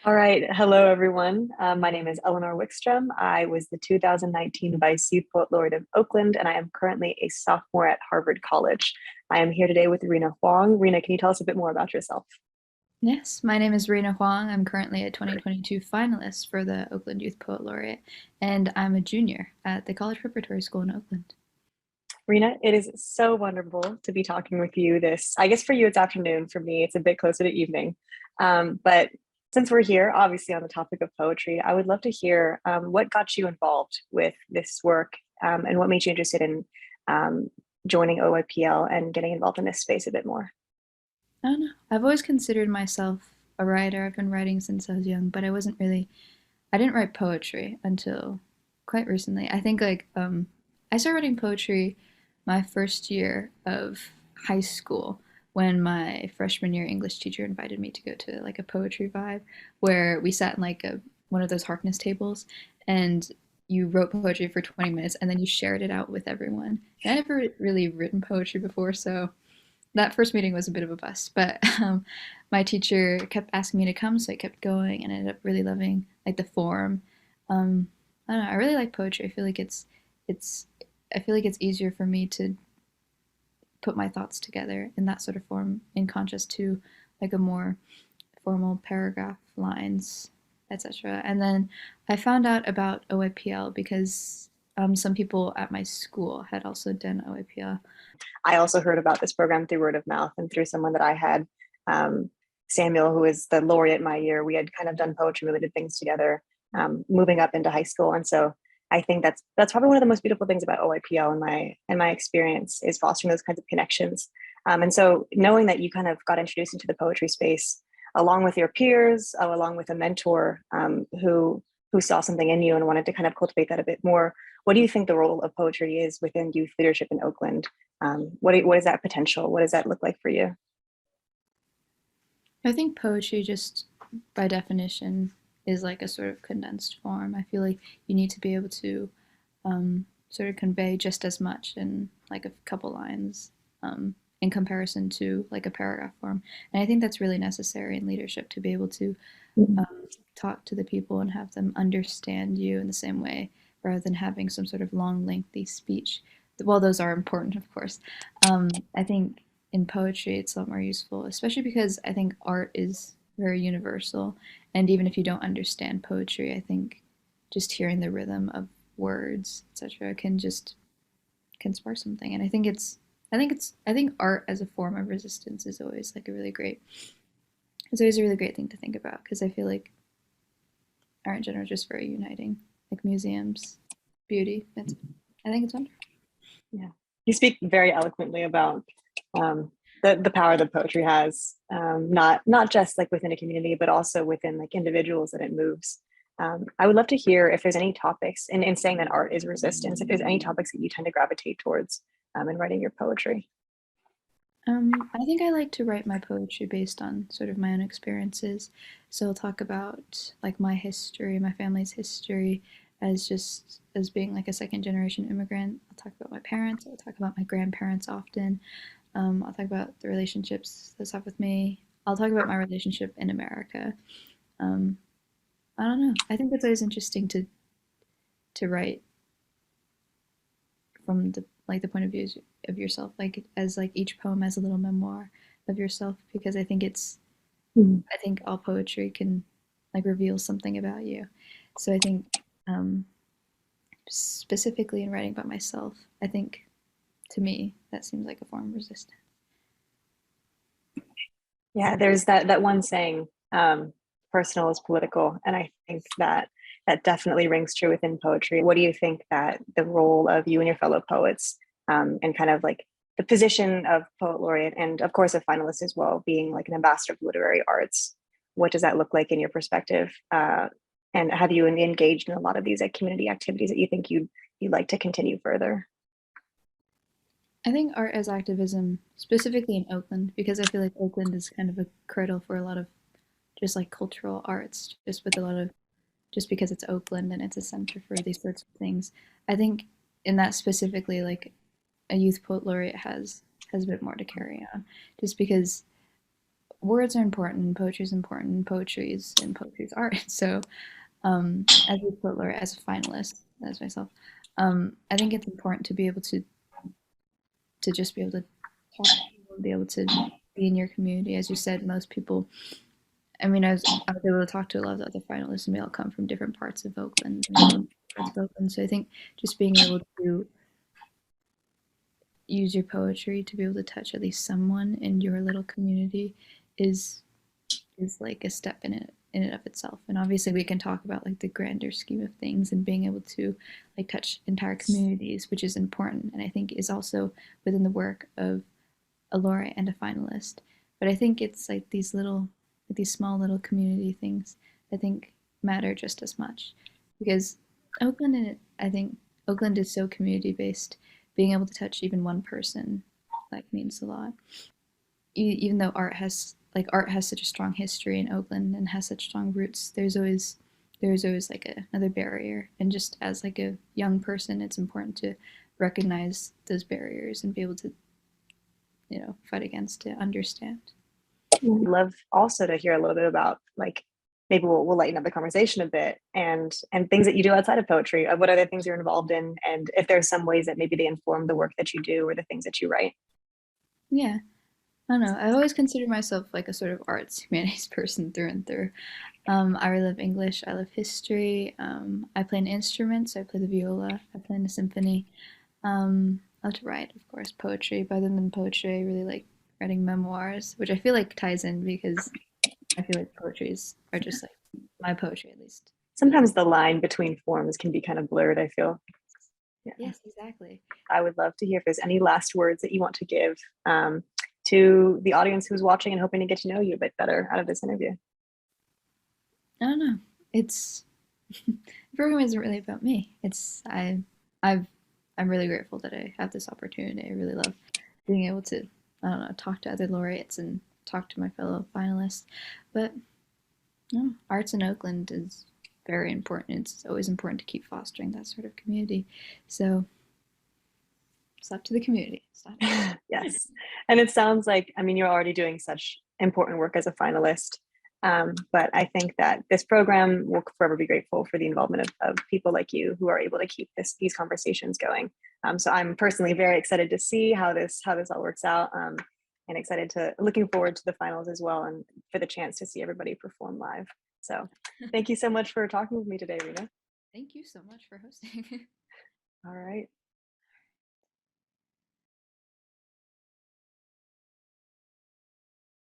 All right. Hello, everyone. My name is Eleanor Wikstrom. I was the 2019 Vice Youth Poet Laureate of Oakland, and I am currently a sophomore at Harvard College. I am here today with Rina Huang. Rina, can you tell us a bit more about yourself? Yes, my name is Rina Huang. I'm currently a 2022 finalist for the Oakland Youth Poet Laureate, and I'm a junior at the College Preparatory School in Oakland. Rina, it is so wonderful to be talking with you this, I guess for you it's afternoon, for me it's a bit closer to evening. But since we're here, obviously on the topic of poetry, I would love to hear what got you involved with this work and what made you interested in um, joining OYPL and getting involved in this space a bit more. I don't know. I've always considered myself a writer. I've been writing since I was young, but I didn't write poetry until quite recently. I started writing poetry my first year of high school when my freshman year English teacher invited me to go to like a poetry vibe where we sat in like a one of those Harkness tables and you wrote poetry for 20 minutes and then you shared it out with everyone. And I never really written poetry before, so that first meeting was a bit of a bust, but my teacher kept asking me to come, so I kept going and ended up really loving like the form. Um, I don't know. I really like poetry. It's I feel like it's easier for me to put my thoughts together in that sort of form in contrast to like a more formal paragraph, lines, etc. And then I found out about OYPL because some people at my school had also done OYPL. I also heard about this program through word of mouth and through someone that I had, um, Samuel, who is the laureate my year. We had kind of done poetry related things together, moving up into high school, and so I think that's probably one of the most beautiful things about OYPL in my experience is fostering those kinds of connections. And so knowing that you kind of got introduced into the poetry space along with your peers, along with a mentor who saw something in you and wanted to kind of cultivate that a bit more. What do you think the role of poetry is within youth leadership in Oakland? What is that potential? What does that look like for you? I think poetry just by definition is like a sort of condensed form. I feel like you need to be able to sort of convey just as much in like a couple lines in comparison to like a paragraph form. And I think that's really necessary in leadership to be able to talk to the people and have them understand you in the same way rather than having some sort of long, lengthy speech. Well, those are important, of course. I think in poetry it's a lot more useful, especially because I think art is very universal. And even if you don't understand poetry, I think just hearing the rhythm of words, etc., can spark something. And I think art as a form of resistance is always like a really great it's always a really great thing to think about because I feel like art in general is just very uniting. Like museums, beauty. I think it's wonderful. Yeah, you speak very eloquently about um, the power that poetry has, not just like within a community, but also within like individuals that it moves. I would love to hear if there's any topics in saying that art is resistance, if there's any topics that you tend to gravitate towards in writing your poetry. I think I like to write my poetry based on sort of my own experiences. So I'll talk about like my history, my family's history as just as being like a second generation immigrant. I'll talk about my parents. I'll talk about my grandparents often. I'll talk about the relationships that's up with me. I'll talk about my relationship in America. Um, I don't know. I think it's always interesting to write from the like the point of view of yourself, like as like each poem as a little memoir of yourself, because Mhm. I think all poetry can like reveal something about you. So I think um, specifically in writing about myself, I think to me that seems like a form of resistance. Yeah, there's that one saying, personal is political, and I think that that definitely rings true within poetry. What do you think that the role of you and your fellow poets, and kind of like the position of poet laureate, and of course a finalist as well, being like an ambassador of literary arts? What does that look like in your perspective? And have you engaged in a lot of these like community activities that you think you'd like to continue further? I think art as activism, specifically in Oakland, because I feel like Oakland is kind of a cradle for a lot of just like cultural arts, just with a lot of just because it's Oakland and it's a center for these sorts of things. I think in that specifically, like a youth poet laureate has a bit more to carry on, just because words are important, poetry is important, poetry is art. So, as a poet laureate, as a finalist, as myself, I think it's important to be able to just be able to talk to people, be able to be in your community. As you said, most people. I mean, I was able to talk to a lot of the other finalists, and we all come from different parts of Oakland. We all live in different parts of Oakland. So I think just being able to use your poetry to be able to touch at least someone in your little community is like a step in and of itself. And obviously we can talk about like the grander scheme of things and being able to like touch entire communities, which is important and I think is also within the work of a laureate and a finalist. But I think it's like these small little community things I think matter just as much because Oakland and I think Oakland is so community based. Being able to touch even one person like means a lot. Even though art has such a strong history in Oakland and has such strong roots, there's always like another barrier. And just as like a young person, it's important to recognize those barriers and be able to, fight against it, understand. I'd love also to hear a little bit about like maybe we'll lighten up the conversation a bit and things that you do outside of poetry. What other things you're involved in, and if there's some ways that maybe they inform the work that you do or the things that you write. Yeah, I don't know. I've always considered myself like a sort of arts humanities person through and through. I really love English. I love history. I play an instrument, so I play the viola. I play in a symphony. I love to write, of course, poetry. But other than poetry, I really like writing memoirs, which I feel like ties in because I feel like poetries are just like my poetry, at least. Really. Sometimes the line between forms can be kind of blurred, I feel. Yeah. Yes, exactly. I would love to hear if there's any last words that you want to give to the audience who's watching and hoping to get to know you a bit better out of this interview. I don't know. It's the program isn't really about me. I've I'm really grateful that I have this opportunity. I really love being able to I don't know talk to other laureates and talk to my fellow finalists. But no, arts in Oakland is very important. It's always important to keep fostering that sort of community. So it's up to the community. Yes. And it sounds like, I mean, you're already doing such important work as a finalist. But I think that this program will forever be grateful for the involvement of people like you who are able to keep these conversations going. So I'm personally very excited to see how this all works out, and excited to looking forward to the finals as well, and for the chance to see everybody perform live. So thank you so much for talking with me today, Rina. Thank you so much for hosting. All right.